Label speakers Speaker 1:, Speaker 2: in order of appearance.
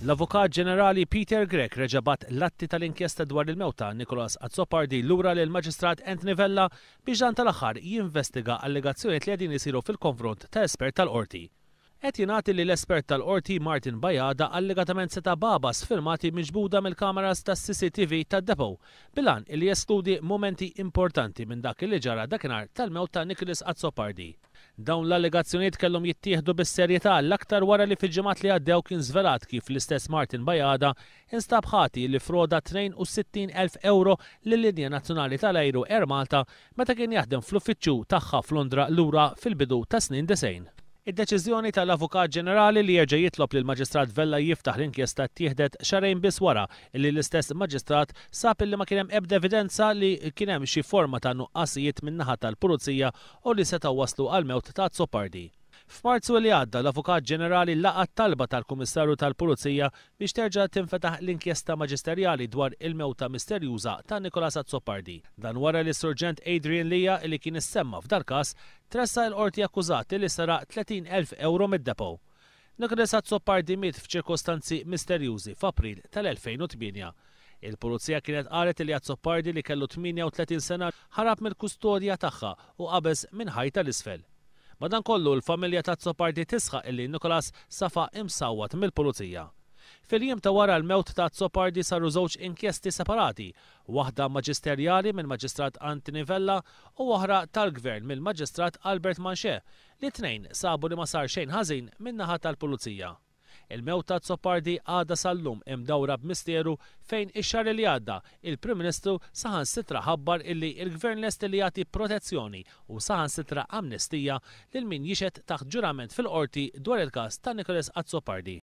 Speaker 1: L-Avukat Ġenerali Peter Grech reġabat l-atti tal-inkjesta dwar il-mewta Nicolas Azzopardi lura lil maġistrat Anthony Vella biex dan tal-aħħar jinvestiga allegazzjonijiet li qegħdin isiru fil-konfront ta' espert tal-qorti. Qed jingħati li l-espert tal-qorti Martin Bajada allegatament seta' babas filmati miġbuda mill-kameras tas-CCTV tad-depo bilan li jeskludi momenti importanti minn dak li ġara dakinhar tal-mewt ta' Nicolas Azzopardi. Dawn l-allegazzjonijiet kellhom jittieħdu bis-serjetà l-aktar wara li fil-ġimgħat li għaddew kien żvelat kif l-istess Martin Bajada instab ħati li froda 62,000 euro lill-Linja Nazzjonali tal-Ajru Air Malta meta kien jaħdem fl-uffiċċju tagħha f'Londra lura fil-bidu ta' snin 90. Id-deċiżjoni tal-Avukat Ġenerali li jerġa' jitlob lil Maġistrat Vella jiftaħ l-inkjesta ttieħdet xarejn biss wara li l-istess maġistrat sab li ma kien hemm ebda evidenza li kien hemm xi forma ta' nuqqasijiet min-naħa tal-Pulizija u li setgħu waslu għall-mewt ta' Azzopardi. F'Marzu li għadda l-Avukat Ġenerali laqgħa talba tal-Kummissarju tal-Pulizija biex terġa' tinfetaħ l-inkjesta maġisterjali dwar il-mewta misterjuża ta' Nicolas Azzopardi. Dan wara li Surġent Adrian Lija li kien issemma f'dal każ tressa l-qorti akkużati li saraq 30,000 euro mid-depo. Nicolas Azzopardi miet f'ċirkostanzi misterjużi f'April tal-2008. Il-Pulizija kienet qalet li Azzopardi li kellu 38 sena ħarab mill-kustodja tagħha u qabeż minn ħajta l-isfel. Madankollu l-familja ta' Azzopardi tisħaq illi Nicolas safa imsawwat mill-Pulizija. Fil-jiem ta' wara l-mewt ta' Azzopardi saru żewġ inkjesti separati, waħda maġisterjali mill-Maġistrat Anthony Vella u oħra tal-Gvern mill-Maġistrat Albert Manche, li tnejn sabu li ma sar xejn ħażin min-naħa tal-Pulizija. Il-mewt ta' Azzopardi għadha sal-lum imdawra b'misteru fejn ix-xahar li għadda il-Prim Ministru saħansitra ħabbar illi il-Gvern lest li jagħti protezzjoni u saħansitra amnestija lil min jixed taħt ġurament fil-qorti dwar il-każ ta' Nicolas Azzopardi.